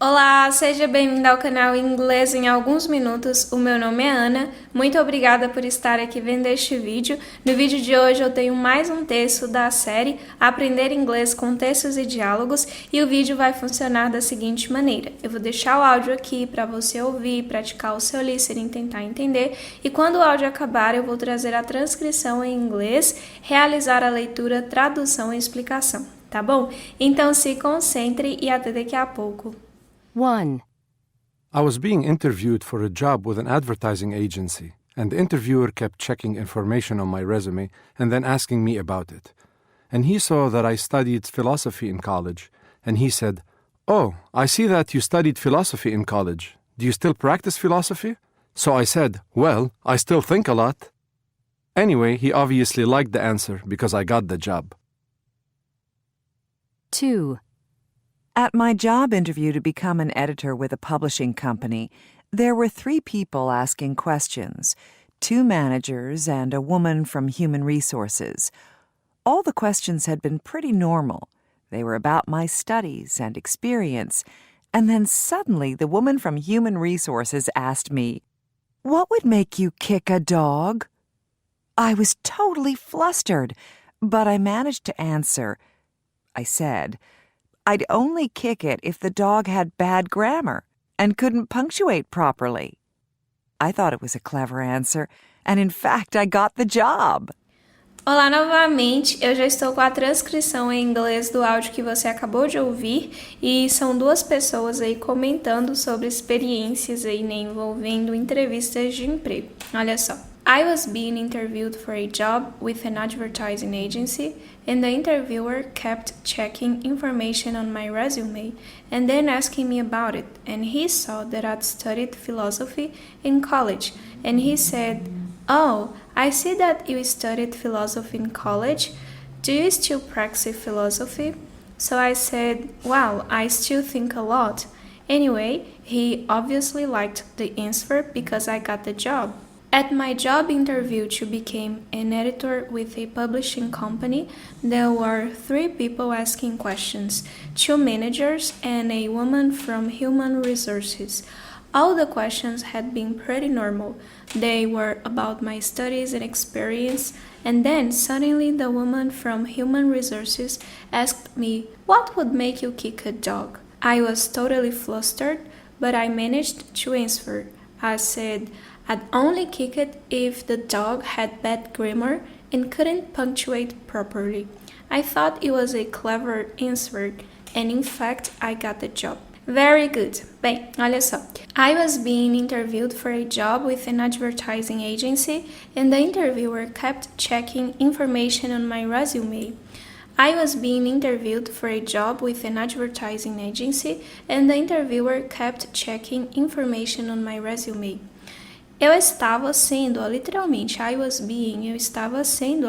Olá, seja bem-vindo ao canal Inglês em Alguns Minutos. O meu nome é Ana. Muito obrigada por estar aqui vendo este vídeo. No vídeo de hoje eu tenho mais um texto da série Aprender Inglês com Textos e Diálogos e o vídeo vai funcionar da seguinte maneira. Eu vou deixar o áudio aqui para você ouvir, praticar o seu listening, tentar entender e quando o áudio acabar eu vou trazer a transcrição em inglês, realizar a leitura, tradução e explicação, tá bom? Então se concentre e até daqui a pouco. 1. I was being interviewed for a job with an advertising agency, and the interviewer kept checking information on my resume and then asking me about it. And he saw that I studied philosophy in college, and he said, "Oh, I see that you studied philosophy in college. Do you still practice philosophy?" So I said, "Well, I still think a lot." Anyway, he obviously liked the answer because I got the job. 2. At my job interview to become an editor with a publishing company, there were 3 people asking questions, 2 managers and a woman from Human Resources. All the questions had been pretty normal. They were about my studies and experience, and then suddenly the woman from Human Resources asked me, "What would make you kick a dog?" I was totally flustered, but I managed to answer. I said, "I'd only kick it if the dog had bad grammar and couldn't punctuate properly." I thought it was a clever answer, and in fact, I got the job. Olá novamente, eu já estou com a transcrição em inglês do áudio que você acabou de ouvir e são 2 pessoas aí comentando sobre experiências aí, né, envolvendo entrevistas de emprego. Olha só. I was being interviewed for a job with an advertising agency and the interviewer kept checking information on my resume and then asking me about it and he saw that I'd studied philosophy in college and he said, "Oh, I see that you studied philosophy in college. Do you still practice philosophy?" So I said, "Well, I still think a lot." Anyway, he obviously liked the answer because I got the job. At my job interview to become an editor with a publishing company, there were 3 people asking questions, 2 managers and a woman from Human Resources. All the questions had been pretty normal. They were about my studies and experience, and then suddenly the woman from Human Resources asked me, "What would make you kick a dog?" I was totally flustered, but I managed to answer. I said, "I'd only kick it if the dog had bad grammar and couldn't punctuate properly." I thought it was a clever answer, and in fact, I got the job. Very good. Bem, olha só. I was being interviewed for a job with an advertising agency, and the interviewer kept checking information on my resume. I was being interviewed for a job with an advertising agency, and the interviewer kept checking information on my resume. Eu estava sendo, literalmente, I was being, eu estava sendo,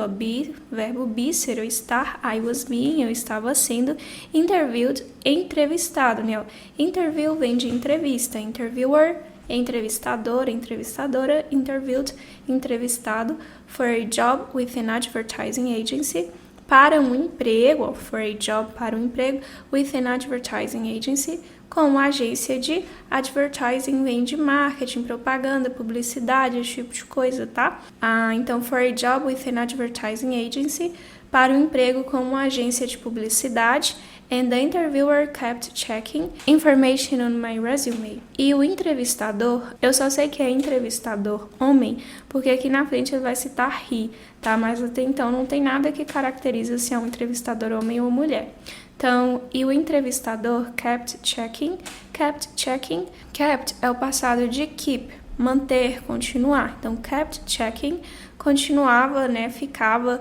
verbo be, ser ou estar, I was being, eu estava sendo, interviewed, entrevistado, né? Interview vem de entrevista, interviewer, entrevistador, entrevistadora, interviewed, entrevistado, for a job with an advertising agency, para um emprego, for a job para um emprego, with an advertising agency, com uma agência de advertising, vem de marketing, propaganda, publicidade, esse tipo de coisa, tá? Então, for a job with an advertising agency, para um emprego com uma agência de publicidade, and the interviewer kept checking information on my resume. E o entrevistador, eu só sei que é entrevistador homem, porque aqui na frente ele vai citar he, tá? Mas até então não tem nada que caracteriza se é um entrevistador homem ou mulher. Então, e o entrevistador kept checking, kept é o passado de keep, manter, continuar. Então, kept checking, continuava, né, ficava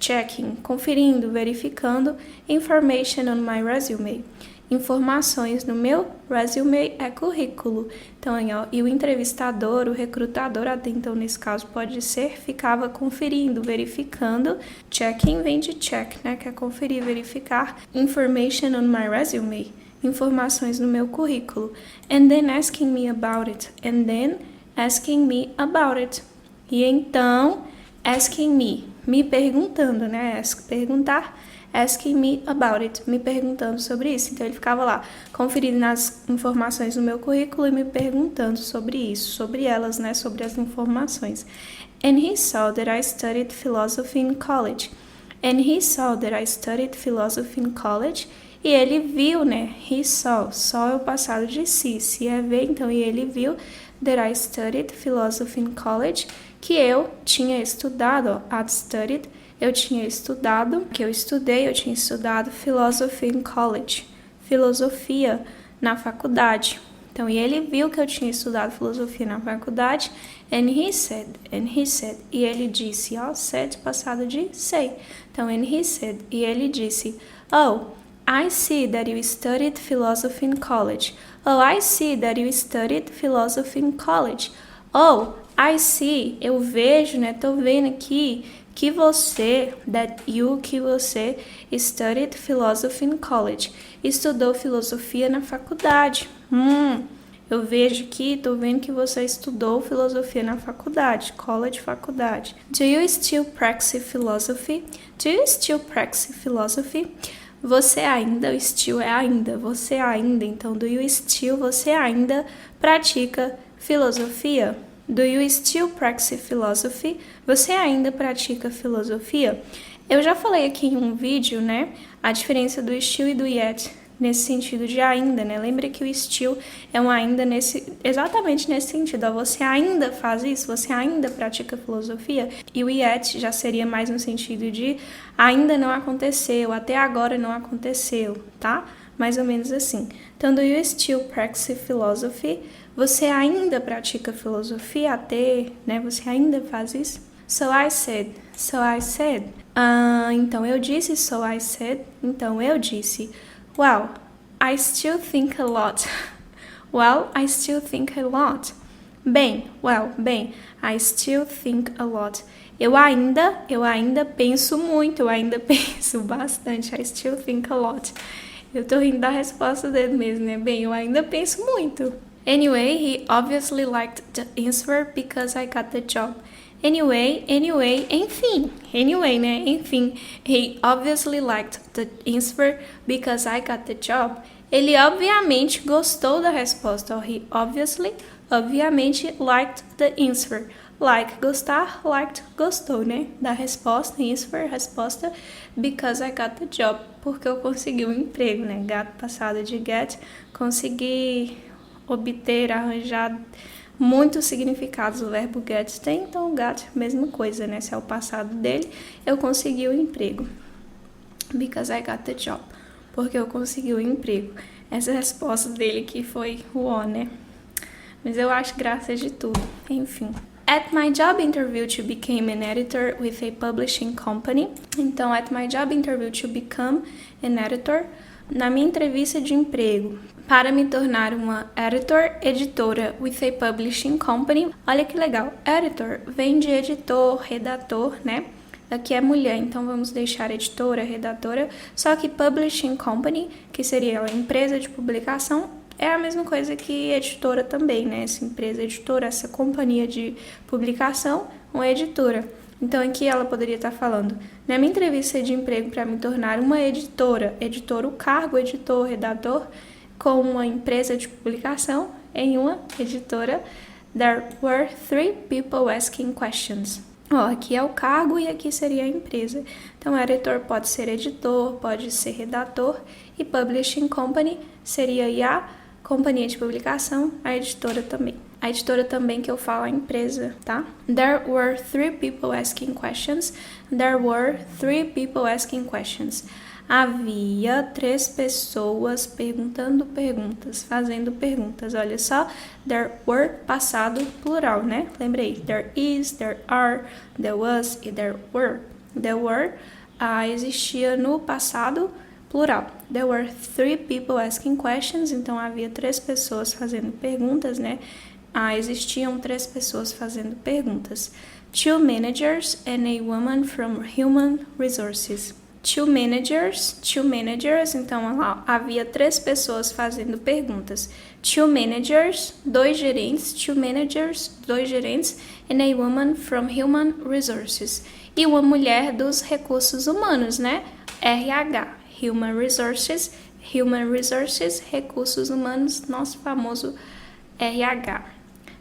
checking, conferindo, verificando, information on my resume. Informações no meu resume é currículo. Então, aí, ó, e o entrevistador, o recrutador, até então nesse caso pode ser, ficava conferindo, verificando. Checking vem de check, né, que é conferir, verificar. Information on my resume, informações no meu currículo. And then asking me about it. And then asking me about it. E então, asking me perguntando, né, ask, perguntar. asking me about it, me perguntando sobre isso. Então ele ficava lá, conferindo as informações no meu currículo e me perguntando sobre isso, sobre elas, né, sobre as informações. And he saw that I studied philosophy in college. And he saw that I studied philosophy in college. E ele viu, né? He saw. Saw é o passado de se é ver, então, e ele viu that I studied philosophy in college, que eu tinha estudado, ó, I'd studied, eu tinha estudado, que eu tinha estudado philosophy in college, filosofia na faculdade. Então, e ele viu que eu tinha estudado filosofia na faculdade, and he said, e ele disse, ó, said, passado de say. Então, and he said, e ele disse, oh, I see that you studied philosophy in college. Oh, I see that you studied philosophy in college. Oh, I see, eu vejo, né, tô vendo aqui que você, que você studied philosophy in college. Estudou filosofia na faculdade. Eu vejo aqui, tô vendo que você estudou filosofia na faculdade, college, faculdade. Do you still practice philosophy? Do you still practice philosophy? Você ainda, o still é ainda, você ainda, então do you still, você ainda pratica filosofia? Do you still practice philosophy? Você ainda pratica filosofia? Eu já falei aqui em um vídeo, né, a diferença do still e do yet, nesse sentido de ainda, né? Lembra que o still é um ainda exatamente nesse sentido, ó, você ainda faz isso, você ainda pratica filosofia, e o yet já seria mais no sentido de ainda não aconteceu, até agora não aconteceu, tá? Mais ou menos assim. Então, do you still practice philosophy? Você ainda pratica filosofia até, né? Você ainda faz isso? So I said. Então eu disse, so I said. Então eu disse, well, I still think a lot. Well, I still think a lot. Bem, I still think a lot. Eu ainda penso muito, eu ainda penso bastante. I still think a lot. Eu tô rindo da resposta dele mesmo, né? Bem, eu ainda penso muito. Anyway, he obviously liked the answer because I got the job. Anyway, enfim, né? Enfim, he obviously liked the answer because I got the job. Ele obviamente gostou da resposta. He obviamente liked the answer. Like, gostar, liked, gostou, né? Da resposta, answer, resposta, because I got the job. Porque eu consegui um emprego, né? Got, passado de get, consegui obter, arranjar. Muitos significados o verbo get tem, então got, mesma coisa, né? Se é o passado dele, eu consegui o emprego. Because I got the job. Porque eu consegui o emprego. Essa é a resposta dele que foi o on, né? Mas eu acho graça de tudo. Enfim. At my job interview to become an editor with a publishing company. Então, at my job interview to become an editor. Na minha entrevista de emprego para me tornar uma editora with a publishing company. Olha que legal, editor vem de editor, redator, né? Aqui é mulher, então vamos deixar editora, redatora. Só que publishing company, que seria a empresa de publicação, é a mesma coisa que editora também, né? Essa empresa editora, essa companhia de publicação, uma editora. Então, aqui ela poderia estar falando, na minha entrevista de emprego para me tornar uma editora, o cargo, editor, redator, com uma empresa de publicação, em uma editora, there were 3 people asking questions. Aqui é o cargo e aqui seria a empresa. Então, editor pode ser editor, pode ser redator, e publishing company seria a companhia de publicação, a editora também. A editora também que eu falo a empresa, tá? There were 3 people asking questions. There were 3 people asking questions. Havia 3 pessoas perguntando perguntas, fazendo perguntas. Olha só, there were, passado plural, né? Lembrei, there is, there are, there was e there were. There were existia no passado plural. There were 3 people asking questions, então havia 3 pessoas fazendo perguntas, né? Existiam 3 pessoas fazendo perguntas. 2 managers and a woman from human resources. 2 managers, então lá havia 3 pessoas fazendo perguntas. 2 managers, 2 gerentes, 2 managers, 2 gerentes, and a woman from human resources. E uma mulher dos recursos humanos, né? RH, Human Resources, recursos humanos, nosso famoso RH.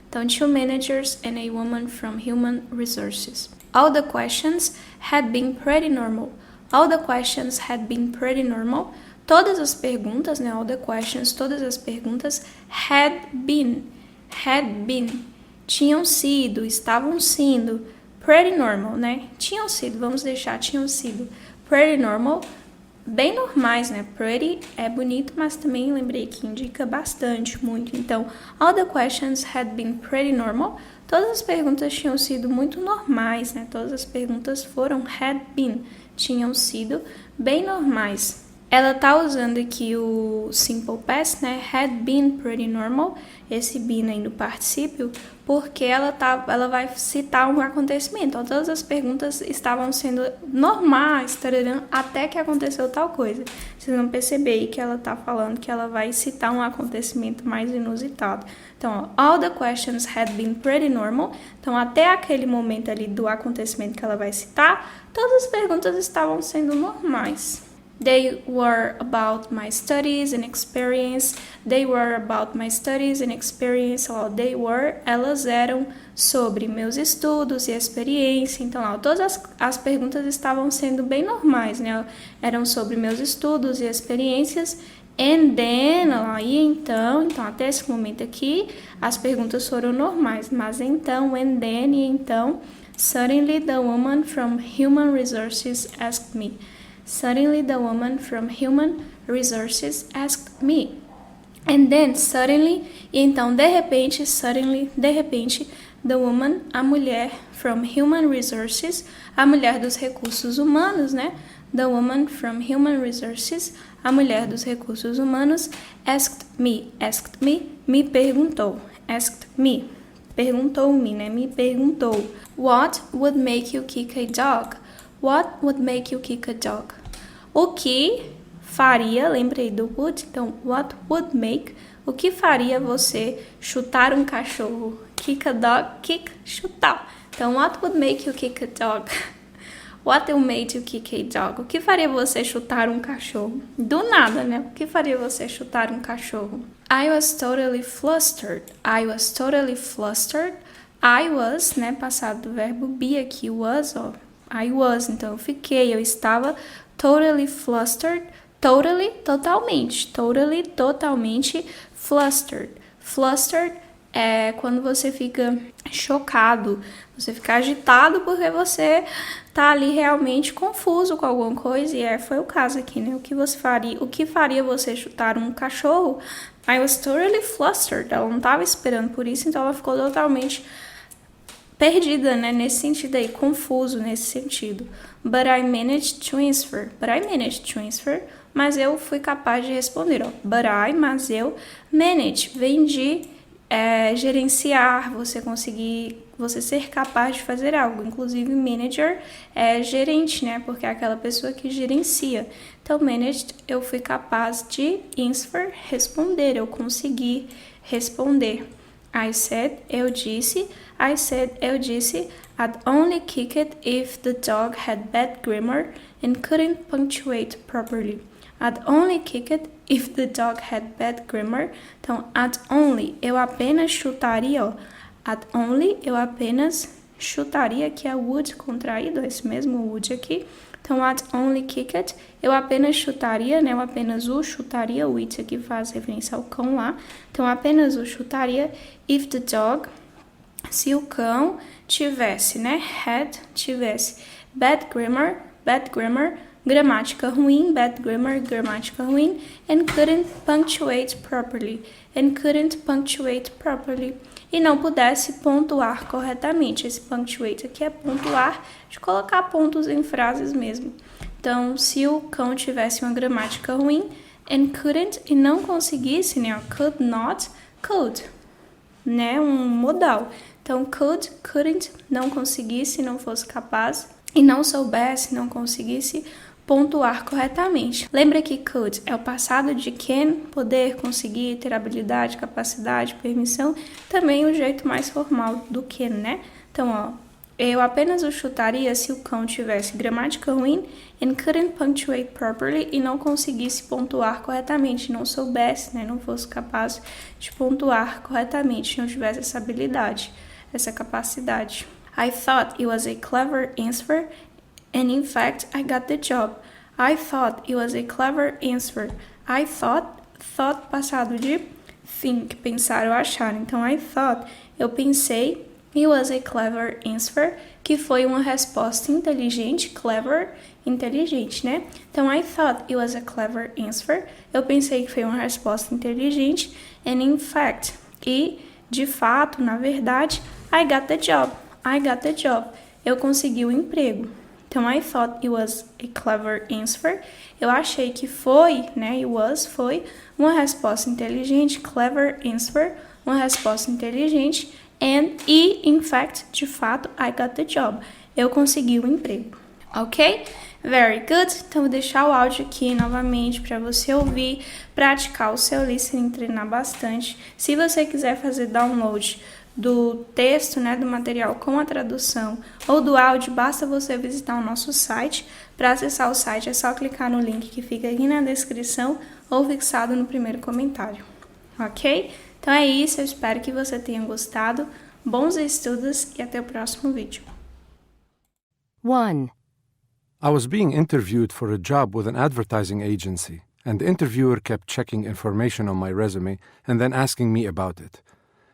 Então, 2 managers and a woman from Human Resources. All the questions had been pretty normal. All the questions had been pretty normal. Todas as perguntas, né? All the questions, todas as perguntas had been, tinham sido, estavam sendo, pretty normal, né? Tinham sido, vamos deixar, tinham sido pretty normal, bem normais, né? Pretty é bonito, mas também lembrei que indica bastante, muito. Então, all the questions had been pretty normal. Todas as perguntas tinham sido muito normais, né? Todas as perguntas foram had been, tinham sido bem normais. Ela tá usando aqui o simple past, né? Had been pretty normal, esse been aí no particípio, porque ela vai citar um acontecimento. Então, todas as perguntas estavam sendo normais, tararã, até que aconteceu tal coisa. Vocês vão perceber aí que ela tá falando que ela vai citar um acontecimento mais inusitado. Então, ó, all the questions had been pretty normal. Então, até aquele momento ali do acontecimento que ela vai citar, todas as perguntas estavam sendo normais. They were about my studies and experience. They were about my studies and experience. Ó, they were, elas eram sobre meus estudos e experiência. Então, ó, todas as perguntas estavam sendo bem normais, né? Eram sobre meus estudos e experiências. And then, ó, e então até esse momento aqui, as perguntas foram normais. Mas então, and then, e então, suddenly the woman from Human Resources asked me. Suddenly the woman from Human Resources asked me. And then suddenly, e então de repente, the woman, a mulher from Human Resources, a mulher dos recursos humanos, né? The woman from Human Resources, a mulher dos recursos humanos, asked me, me perguntou, asked me, perguntou-me, né? Me perguntou. What would make you kick a dog? What would make you kick a dog? O que faria, lembrei do would, então what would make, o que faria você chutar um cachorro? Kick a dog, kick, chutar. Então, what would make you kick a dog? What will make you kick a dog? O que faria você chutar um cachorro? Do nada, né? O que faria você chutar um cachorro? I was totally flustered. I was totally flustered. I was, né? Passado do verbo be aqui, was, ó. I was, então eu estava totally flustered, totalmente, flustered. Flustered é quando você fica chocado, você fica agitado porque você tá ali realmente confuso com alguma coisa, e foi o caso aqui, né? O que faria você chutar um cachorro? I was totally flustered, ela não estava esperando por isso, então ela ficou totalmente perdida, né? Nesse sentido aí, confuso nesse sentido. But I managed to answer. Mas eu fui capaz de responder, ó. Mas eu, manage, vem de gerenciar, você ser capaz de fazer algo. Inclusive, manager é gerente, né? Porque é aquela pessoa que gerencia. Então, managed, eu fui capaz de answer, responder, eu consegui responder. I said, eu disse, I'd only kick it if the dog had bad grammar and couldn't punctuate properly. I'd only kick it if the dog had bad grammar. Então, I'd only, eu apenas chutaria, ó. I'd only, eu apenas chutaria, que é would contraído, esse mesmo would aqui. Então, I'd only kick it, eu apenas chutaria, né? Eu apenas o chutaria, o it aqui faz referência ao cão lá. Então, apenas o chutaria if the dog, se o cão tivesse, né? Tivesse bad grammar, gramática ruim, bad grammar, gramática ruim, and couldn't punctuate properly, e não pudesse pontuar corretamente. Esse punctuate aqui é pontuar, de colocar pontos em frases mesmo. Então, se o cão tivesse uma gramática ruim, and couldn't, e não conseguisse, né? Could not, could, né? Um modal. Então, could, couldn't, não conseguisse, não fosse capaz, e não soubesse, não conseguisse pontuar corretamente. Lembra que could é o passado de can, poder, conseguir, ter habilidade, capacidade, permissão. Também o jeito mais formal do can, né? Então, ó, Eu apenas o chutaria se o cão tivesse gramática ruim and couldn't punctuate properly e não conseguisse pontuar corretamente, não soubesse, né, não fosse capaz de pontuar corretamente, não tivesse essa habilidade, essa capacidade. I thought it was a clever answer and in fact I got the job. I thought it was a clever answer. I thought passado de think, pensar ou achar. Então, I thought, eu pensei, it was a clever answer, que foi uma resposta inteligente, clever, inteligente, né? Então, I thought it was a clever answer, eu pensei que foi uma resposta inteligente, and in fact, e de fato, na verdade, I got the job. I got the job. Eu consegui o emprego. Então, I thought it was a clever answer. Eu achei que foi, né? It was, foi uma resposta inteligente, clever answer, uma resposta inteligente. And, in fact, de fato, I got the job. Eu consegui o emprego. Ok? Very good. Então, vou deixar o áudio aqui novamente para você ouvir, praticar o seu listening, treinar bastante. Se você quiser fazer download do texto, né, do material com a tradução ou do áudio, basta você visitar o nosso site. Para acessar o site é só clicar no link que fica aqui na descrição ou fixado no primeiro comentário, ok? Então é isso, eu espero que você tenha gostado. Bons estudos e até o próximo vídeo. 1. I was being interviewed for a job with an advertising agency, and the interviewer kept checking information on my resume and then asking me about it.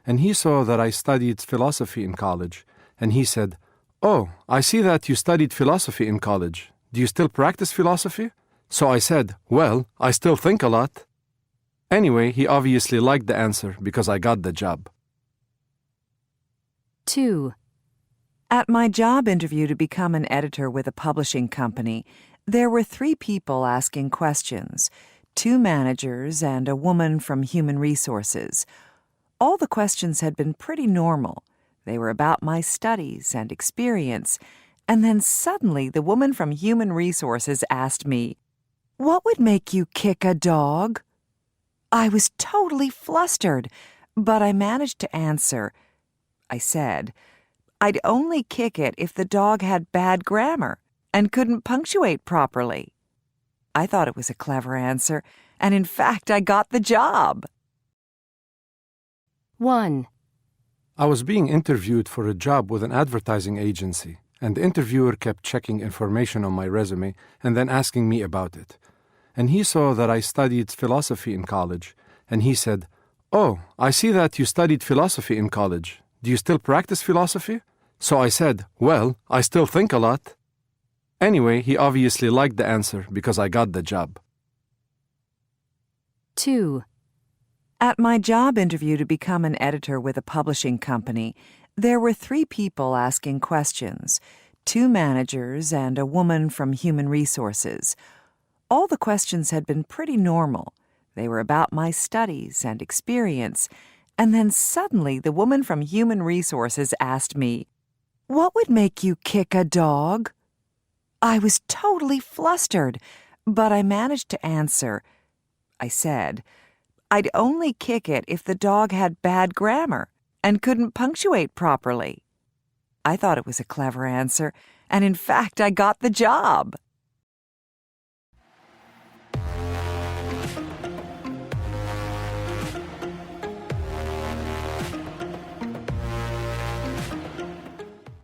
And he saw that I studied philosophy in college, and he said, "Oh, I see that you studied philosophy in college. Do you still practice philosophy?" So I said, "Well, I still think a lot." Anyway, he obviously liked the answer because I got the job. 2. At my job interview to become an editor with a publishing company, there were 3 people asking questions, 2 managers and a woman from human resources. All the questions had been pretty normal. They were about my studies and experience. And then suddenly the woman from human resources asked me, "What would make you kick a dog?" I was totally flustered, but I managed to answer. I said, "I'd only kick it if the dog had bad grammar and couldn't punctuate properly." I thought it was a clever answer, and in fact I got the job. 1. I was being interviewed for a job with an advertising agency, and the interviewer kept checking information on my resume and then asking me about it. And he saw that I studied philosophy in college, and he said, "Oh, I see that you studied philosophy in college. Do you still practice philosophy?" So I said, "Well, I still think a lot." Anyway, he obviously liked the answer because I got the job. 2. At my job interview to become an editor with a publishing company, there were 3 people asking questions, 2 managers and a woman from human resources. All the questions had been pretty normal. They were about my studies and experience. And then suddenly the woman from human resources asked me, "What would make you kick a dog?" I was totally flustered, but I managed to answer. I said, "I'd only kick it if the dog had bad grammar and couldn't punctuate properly." I thought it was a clever answer, and in fact I got the job.